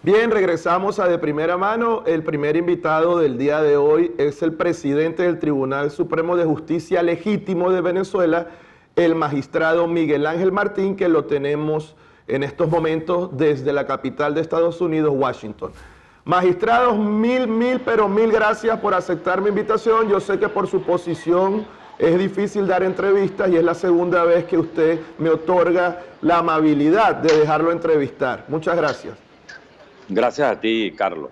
Bien, regresamos a De Primera Mano. El primer invitado del día de hoy es el presidente del Tribunal Supremo de Justicia Legítimo de Venezuela, el magistrado Miguel Ángel Martín, que lo tenemos en estos momentos desde la capital de Estados Unidos, Washington. Magistrados, pero mil gracias por aceptar mi invitación. Yo sé que por su posición es difícil dar entrevistas y es la segunda vez que usted me otorga la amabilidad de dejarlo entrevistar. Muchas gracias. Gracias a ti, Carlos.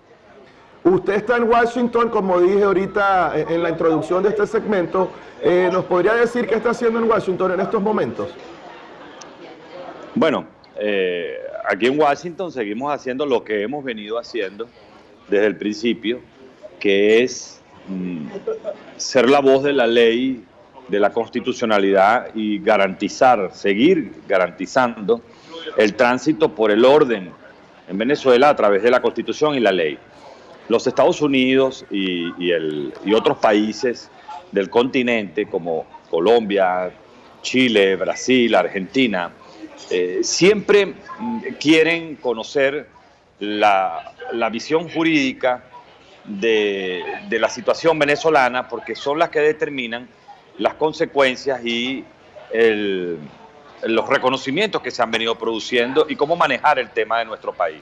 Usted está en Washington, como dije ahorita en la introducción de este segmento. ¿Nos podría decir qué está haciendo en Washington en estos momentos? Bueno, aquí en Washington seguimos haciendo lo que hemos venido haciendo desde el principio, que es ser la voz de la ley, de la constitucionalidad y seguir garantizando el tránsito por el orden en Venezuela a través de la Constitución y la ley. Los Estados Unidos y otros países del continente como Colombia, Chile, Brasil, Argentina, siempre quieren conocer la visión jurídica de la situación venezolana porque son las que determinan las consecuencias y los reconocimientos que se han venido produciendo y cómo manejar el tema de nuestro país.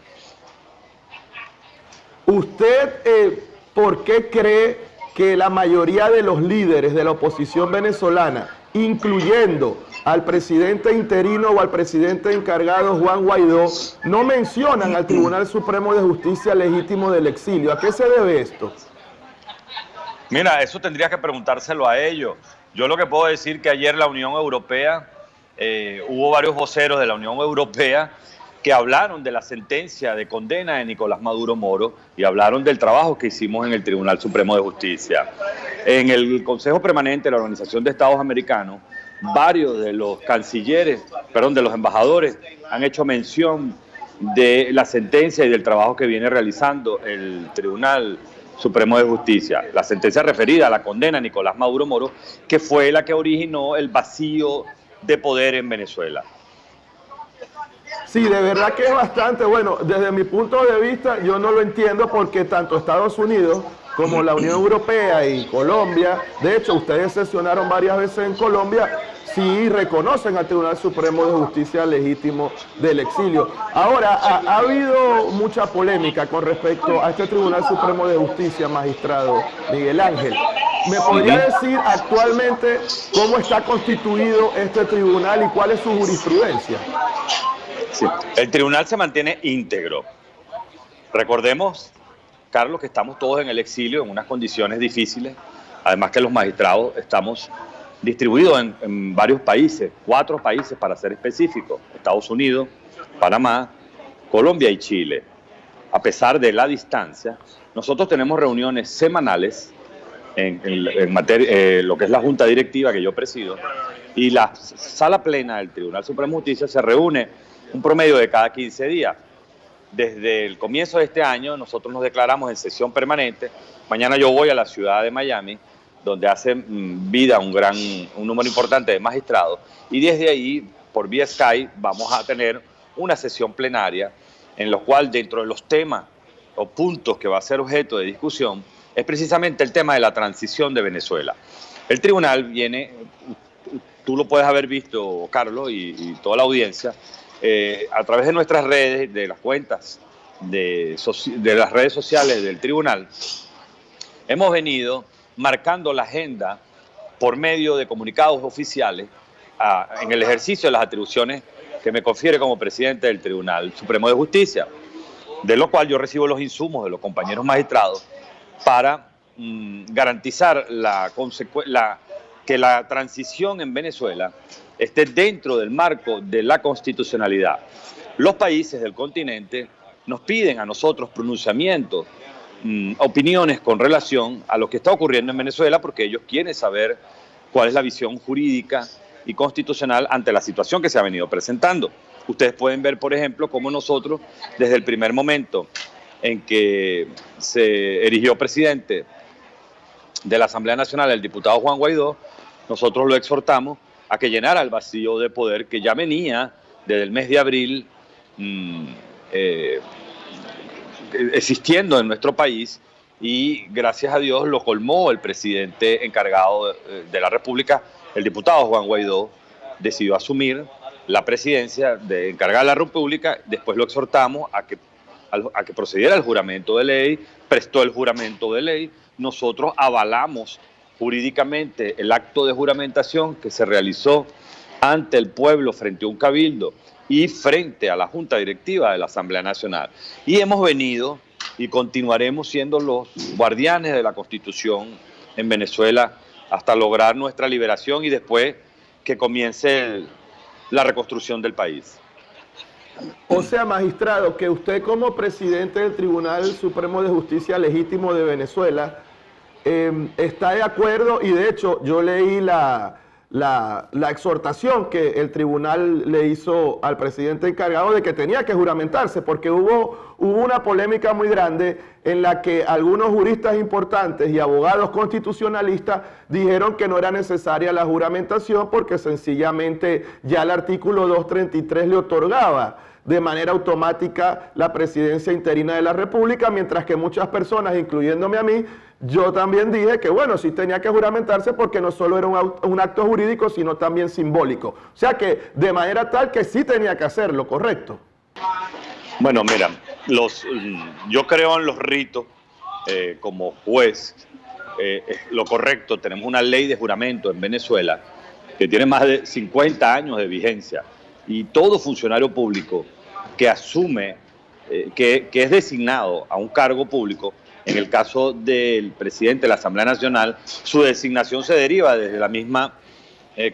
¿Usted por qué cree que la mayoría de los líderes de la oposición venezolana, incluyendo al presidente interino o al presidente encargado Juan Guaidó, no mencionan al Tribunal Supremo de Justicia Legítimo del Exilio? ¿A qué se debe esto? Mira, eso tendrías que preguntárselo a ellos. Yo lo que puedo decir que ayer la Unión Europea, hubo varios voceros de la Unión Europea que hablaron de la sentencia de condena de Nicolás Maduro Moro y hablaron del trabajo que hicimos en el Tribunal Supremo de Justicia. En el Consejo Permanente de la Organización de Estados Americanos, varios de los de los embajadores han hecho mención de la sentencia y del trabajo que viene realizando el Tribunal Supremo de Justicia. La sentencia referida a la condena a Nicolás Maduro Moro, que fue la que originó el vacío de poder en Venezuela. Sí, de verdad que es bastante. Bueno, desde mi punto de vista yo no lo entiendo porque tanto Estados Unidos como la Unión Europea y Colombia, de hecho ustedes sesionaron varias veces en Colombia, sí reconocen al Tribunal Supremo de Justicia Legítimo del Exilio. Ahora, ha habido mucha polémica con respecto a este Tribunal Supremo de Justicia, magistrado Miguel Ángel. ¿Me podría decir actualmente cómo está constituido este tribunal y cuál es su jurisprudencia? Sí. El tribunal se mantiene íntegro. Recordemos, Carlos, que estamos todos en el exilio en unas condiciones difíciles, además que los magistrados estamos distribuidos en varios países, 4 países para ser específicos: Estados Unidos, Panamá, Colombia y Chile. A pesar de la distancia, nosotros tenemos reuniones semanales en materia, lo que es la Junta Directiva que yo presido, y la Sala Plena del Tribunal Supremo de Justicia se reúne un promedio de cada 15 días. Desde el comienzo de este año nosotros nos declaramos en sesión permanente. Mañana yo voy a la ciudad de Miami, donde hace vida un número importante de magistrados, y desde ahí, por vía Skype, vamos a tener una sesión plenaria en la cual, dentro de los temas o puntos que va a ser objeto de discusión, es precisamente el tema de la transición de Venezuela. El tribunal viene, tú lo puedes haber visto, Carlos, y toda la audiencia, a través de nuestras redes, de las cuentas de las redes sociales del tribunal, hemos venido marcando la agenda por medio de comunicados oficiales en el ejercicio de las atribuciones que me confiere como presidente del Tribunal Supremo de Justicia, de lo cual yo recibo los insumos de los compañeros magistrados para garantizar que la transición en Venezuela esté dentro del marco de la constitucionalidad. Los países del continente nos piden a nosotros pronunciamientos, opiniones con relación a lo que está ocurriendo en Venezuela, porque ellos quieren saber cuál es la visión jurídica y constitucional ante la situación que se ha venido presentando. Ustedes pueden ver, por ejemplo, cómo nosotros, desde el primer momento en que se erigió presidente de la Asamblea Nacional el diputado Juan Guaidó, nosotros lo exhortamos a que llenara el vacío de poder que ya venía desde el mes de abril existiendo en nuestro país, y gracias a Dios lo colmó el presidente encargado de la República. El diputado Juan Guaidó decidió asumir la presidencia de encargada de la República. Después lo exhortamos a que procediera al juramento de ley, prestó el juramento de ley. Nosotros avalamos jurídicamente el acto de juramentación que se realizó ante el pueblo frente a un cabildo y frente a la Junta Directiva de la Asamblea Nacional. Y hemos venido y continuaremos siendo los guardianes de la Constitución en Venezuela hasta lograr nuestra liberación y después que comience la reconstrucción del país. O sea, magistrado, que usted como presidente del Tribunal Supremo de Justicia Legítimo de Venezuela está de acuerdo, y de hecho yo leí la exhortación que el tribunal le hizo al presidente encargado de que tenía que juramentarse, porque hubo una polémica muy grande en la que algunos juristas importantes y abogados constitucionalistas dijeron que no era necesaria la juramentación porque sencillamente ya el artículo 233 le otorgaba de manera automática la presidencia interina de la República, mientras que muchas personas, incluyéndome a mí, yo también dije que bueno, sí tenía que juramentarse porque no solo era un acto jurídico, sino también simbólico. O sea que de manera tal que sí tenía que hacerlo, ¿correcto? Bueno, mira, yo creo en los ritos como juez. Lo correcto, tenemos una ley de juramento en Venezuela que tiene más de 50 años de vigencia, y todo funcionario público que asume, que es designado a un cargo público, en el caso del presidente de la Asamblea Nacional, su designación se deriva desde la misma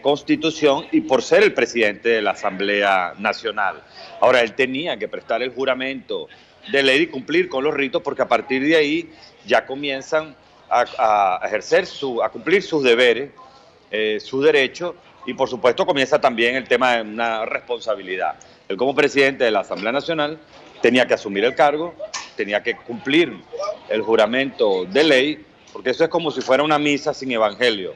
Constitución y por ser el presidente de la Asamblea Nacional. Ahora, él tenía que prestar el juramento de ley y cumplir con los ritos, porque a partir de ahí ya comienzan a ejercer, a cumplir sus deberes, sus derechos, y por supuesto comienza también el tema de una responsabilidad. Él como presidente de la Asamblea Nacional tenía que asumir el cargo, tenía que cumplir el juramento de ley, porque eso es como si fuera una misa sin evangelio.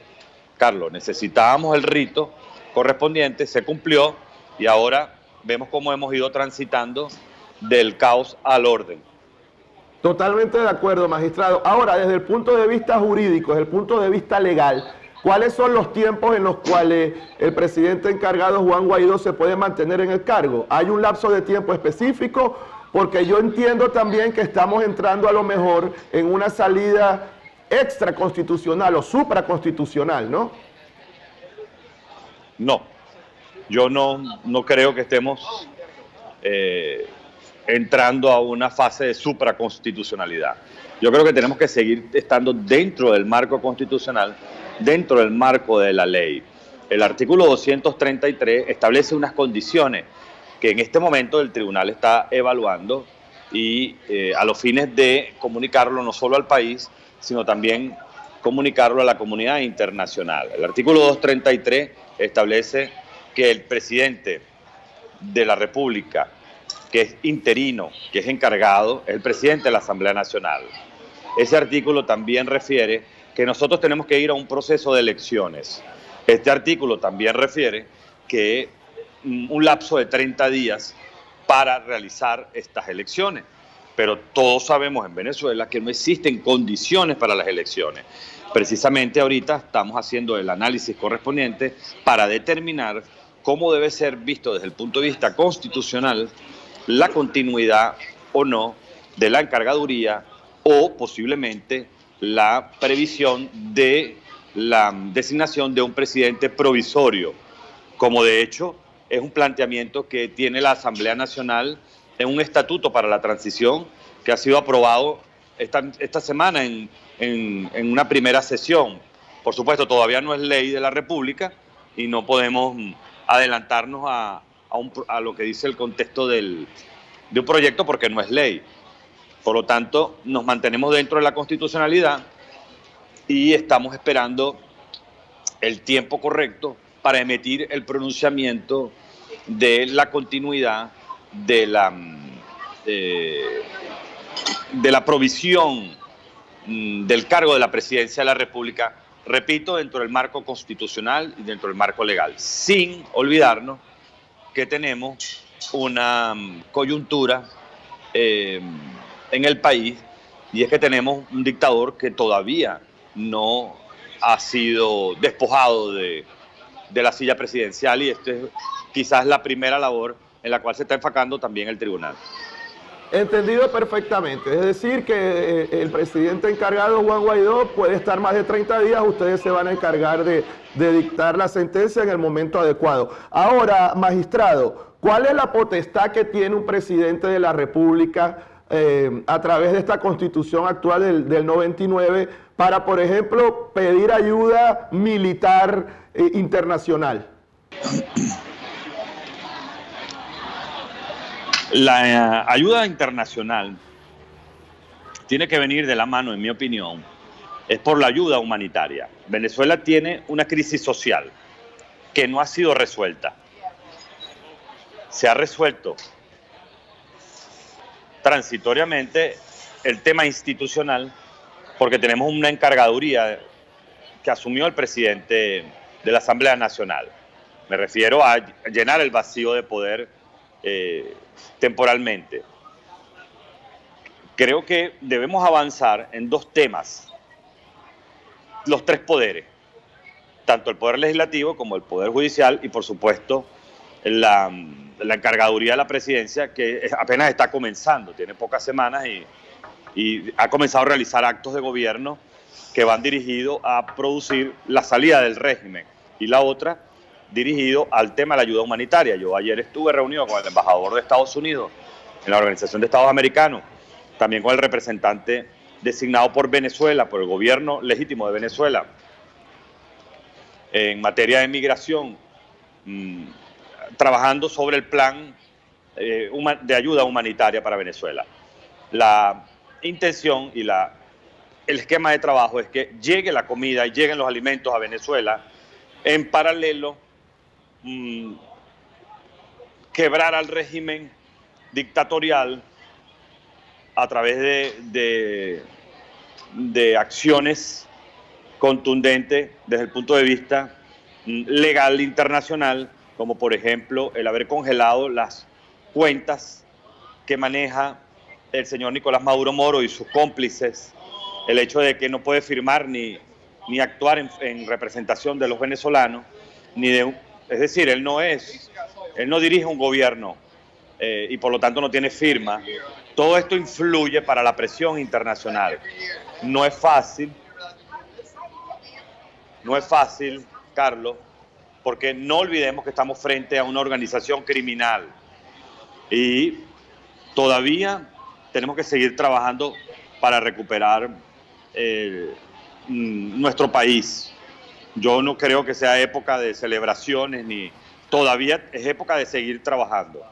Carlos, necesitábamos el rito correspondiente, se cumplió, y ahora vemos cómo hemos ido transitando del caos al orden. Totalmente de acuerdo, magistrado. Ahora, desde el punto de vista jurídico, desde el punto de vista legal, ¿cuáles son los tiempos en los cuales el presidente encargado Juan Guaidó se puede mantener en el cargo? ¿Hay un lapso de tiempo específico? Porque yo entiendo también que estamos entrando a lo mejor en una salida extraconstitucional o supraconstitucional, ¿no? No, yo no creo que estemos entrando a una fase de supraconstitucionalidad. Yo creo que tenemos que seguir estando dentro del marco constitucional, dentro del marco de la ley. El artículo 233 establece unas condiciones que en este momento el tribunal está evaluando y a los fines de comunicarlo no solo al país, sino también comunicarlo a la comunidad internacional. El artículo 233 establece que el presidente de la República, que es interino, que es encargado, es el presidente de la Asamblea Nacional. Ese artículo también refiere que nosotros tenemos que ir a un proceso de elecciones. Este artículo también refiere que un lapso de 30 días para realizar estas elecciones. Pero todos sabemos en Venezuela que no existen condiciones para las elecciones. Precisamente ahorita estamos haciendo el análisis correspondiente para determinar cómo debe ser visto desde el punto de vista constitucional la continuidad o no de la encargaduría o posiblemente la previsión de la designación de un presidente provisorio, como de hecho es un planteamiento que tiene la Asamblea Nacional en un estatuto para la transición que ha sido aprobado esta semana en una primera sesión. Por supuesto, todavía no es ley de la República y no podemos adelantarnos a lo que dice el contexto de un proyecto porque no es ley. Por lo tanto, nos mantenemos dentro de la constitucionalidad y estamos esperando el tiempo correcto para emitir el pronunciamiento de la continuidad de la provisión del cargo de la presidencia de la República, repito, dentro del marco constitucional y dentro del marco legal, sin olvidarnos que tenemos una coyuntura en el país, y es que tenemos un dictador que todavía no ha sido despojado de la silla presidencial, y esta es quizás la primera labor en la cual se está enfocando también el tribunal. Entendido perfectamente. Es decir, que el presidente encargado, Juan Guaidó, puede estar más de 30 días, ustedes se van a encargar de dictar la sentencia en el momento adecuado. Ahora, magistrado, ¿cuál es la potestad que tiene un presidente de la República a través de esta constitución actual del 99 para, por ejemplo, pedir ayuda militar internacional? La ayuda internacional tiene que venir de la mano, en mi opinión, es por la ayuda humanitaria. Venezuela tiene una crisis social que no ha sido resuelta. Se ha resuelto transitoriamente el tema institucional porque tenemos una encargaduría que asumió el presidente de la Asamblea Nacional. Me refiero a llenar el vacío de poder temporalmente. Creo que debemos avanzar en dos temas. Los tres poderes, tanto el poder legislativo como el poder judicial y, por supuesto, la encargaduría de la presidencia, que apenas está comenzando, tiene pocas semanas y ha comenzado a realizar actos de gobierno que van dirigidos a producir la salida del régimen, y la otra dirigido al tema de la ayuda humanitaria. Yo ayer estuve reunido con el embajador de Estados Unidos en la Organización de Estados Americanos, también con el representante designado por Venezuela, por el gobierno legítimo de Venezuela, en materia de migración, trabajando sobre el plan de ayuda humanitaria para Venezuela. La intención y el esquema de trabajo es que llegue la comida y lleguen los alimentos a Venezuela. En paralelo, quebrar al régimen dictatorial a través de acciones contundentes desde el punto de vista legal internacional, como por ejemplo el haber congelado las cuentas que maneja el señor Nicolás Maduro Moro y sus cómplices, el hecho de que no puede firmar ni actuar en representación de los venezolanos, es decir, él no dirige un gobierno y por lo tanto no tiene firma. Todo esto influye para la presión internacional. No es fácil, Carlos, porque no olvidemos que estamos frente a una organización criminal y todavía tenemos que seguir trabajando para recuperar nuestro país. Yo no creo que sea época de celebraciones, todavía es época de seguir trabajando.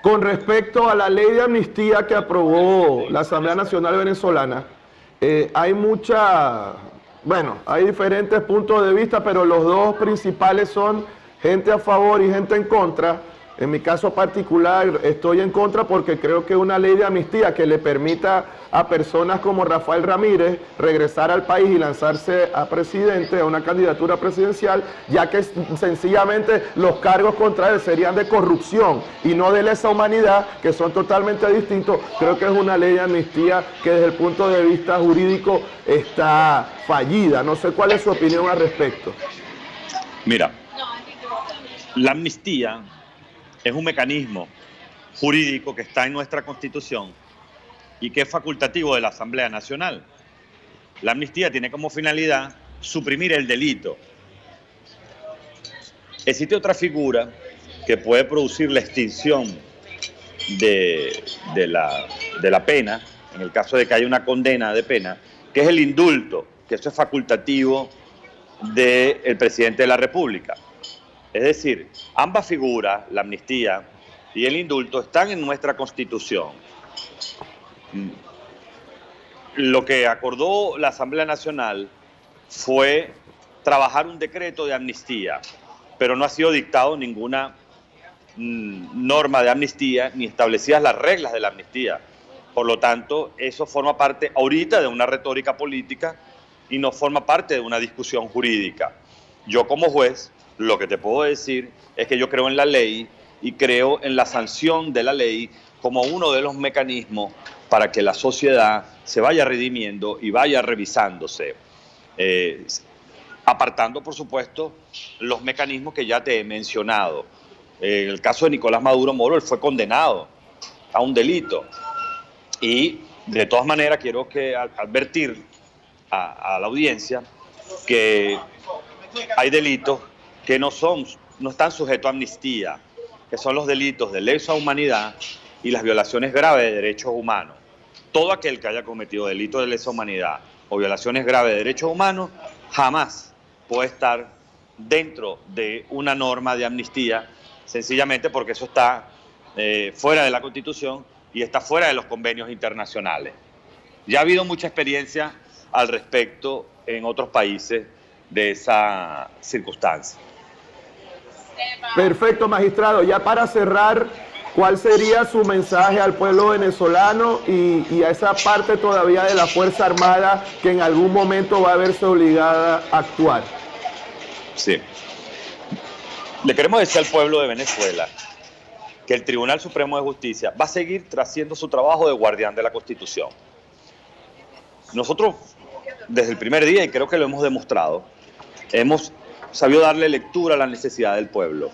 Con respecto a la ley de amnistía que aprobó la Asamblea Nacional Venezolana, hay diferentes puntos de vista, pero los dos principales son gente a favor y gente en contra. En mi caso particular estoy en contra porque creo que una ley de amnistía que le permita a personas como Rafael Ramírez regresar al país y lanzarse a presidente, a una candidatura presidencial, ya que sencillamente los cargos contra él serían de corrupción y no de lesa humanidad, que son totalmente distintos. Creo que es una ley de amnistía que desde el punto de vista jurídico está fallida. No sé cuál es su opinión al respecto. Mira, la amnistía es un mecanismo jurídico que está en nuestra Constitución y que es facultativo de la Asamblea Nacional. La amnistía tiene como finalidad suprimir el delito. Existe otra figura que puede producir la extinción de la pena, en el caso de que haya una condena de pena, que es el indulto, que eso es facultativo del presidente de la República. Es decir, ambas figuras, la amnistía y el indulto, están en nuestra Constitución. Lo que acordó la Asamblea Nacional fue trabajar un decreto de amnistía, pero no ha sido dictado ninguna norma de amnistía ni establecidas las reglas de la amnistía. Por lo tanto, eso forma parte ahorita de una retórica política y no forma parte de una discusión jurídica. Yo como juez, lo que te puedo decir es que yo creo en la ley y creo en la sanción de la ley como uno de los mecanismos para que la sociedad se vaya redimiendo y vaya revisándose, apartando, por supuesto, los mecanismos que ya te he mencionado. En el caso de Nicolás Maduro Moro, él fue condenado a un delito y de todas maneras quiero advertir a la audiencia que hay delitos que no están sujetos a amnistía, que son los delitos de lesa humanidad y las violaciones graves de derechos humanos. Todo aquel que haya cometido delitos de lesa humanidad o violaciones graves de derechos humanos jamás puede estar dentro de una norma de amnistía, sencillamente porque eso está fuera de la Constitución y está fuera de los convenios internacionales. Ya ha habido mucha experiencia al respecto en otros países de esa circunstancia. Perfecto, magistrado. Ya para cerrar, ¿cuál sería su mensaje al pueblo venezolano y a esa parte todavía de la Fuerza Armada que en algún momento va a verse obligada a actuar? Sí. Le queremos decir al pueblo de Venezuela que el Tribunal Supremo de Justicia va a seguir haciendo su trabajo de guardián de la Constitución. Nosotros, desde el primer día, y creo que lo hemos demostrado, hemos sabido darle lectura a la necesidad del pueblo.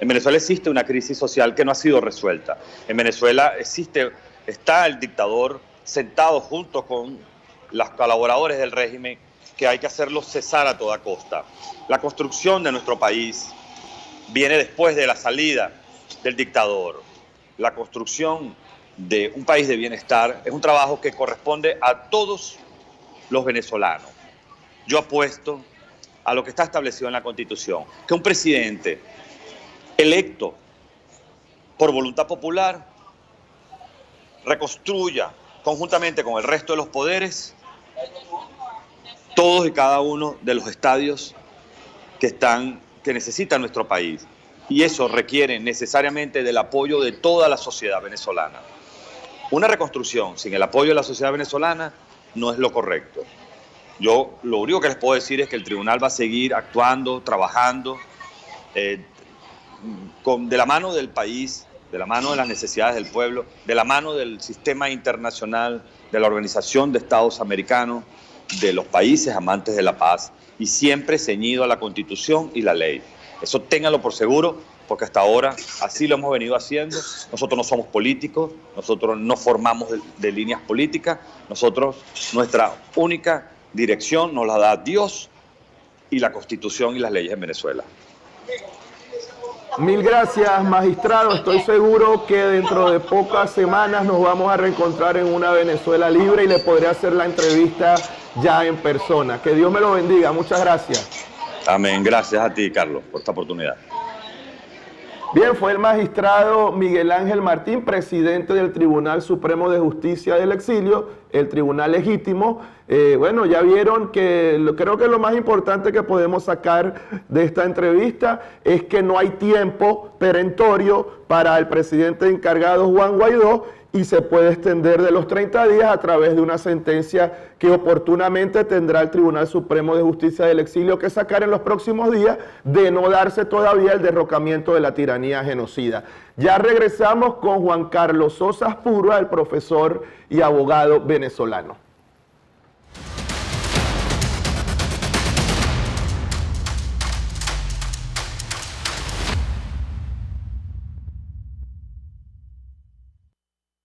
En Venezuela existe una crisis social que no ha sido resuelta. En Venezuela está el dictador sentado junto con los colaboradores del régimen, que hay que hacerlo cesar a toda costa. La construcción de nuestro país viene después de la salida del dictador. La construcción de un país de bienestar es un trabajo que corresponde a todos los venezolanos. Yo apuesto a lo que está establecido en la Constitución, que un presidente electo por voluntad popular reconstruya conjuntamente con el resto de los poderes todos y cada uno de los estadios que necesita nuestro país. Y eso requiere necesariamente del apoyo de toda la sociedad venezolana. Una reconstrucción sin el apoyo de la sociedad venezolana no es lo correcto. Yo lo único que les puedo decir es que el tribunal va a seguir actuando, trabajando, de la mano del país, de la mano de las necesidades del pueblo, de la mano del sistema internacional, de la Organización de Estados Americanos, de los países amantes de la paz, y siempre ceñido a la Constitución y la ley. Eso ténganlo por seguro, porque hasta ahora así lo hemos venido haciendo. Nosotros no somos políticos, nosotros no formamos de líneas políticas, nuestra única dirección nos la da Dios y la Constitución y las leyes en Venezuela. Mil gracias, magistrado. Estoy seguro que dentro de pocas semanas nos vamos a reencontrar en una Venezuela libre y le podré hacer la entrevista ya en persona. Que Dios me lo bendiga. Muchas gracias. Amén. Gracias a ti, Carlos, por esta oportunidad. Bien, fue el magistrado Miguel Ángel Martín, presidente del Tribunal Supremo de Justicia del Exilio, el Tribunal Legítimo. Bueno, ya vieron que creo que lo más importante que podemos sacar de esta entrevista es que no hay tiempo perentorio para el presidente encargado Juan Guaidó y se puede extender de los 30 días a través de una sentencia que oportunamente tendrá el Tribunal Supremo de Justicia del Exilio que sacar en los próximos días, de no darse todavía el derrocamiento de la tiranía genocida. Ya regresamos con Juan Carlos Sosa Puro, el profesor y abogado venezolano.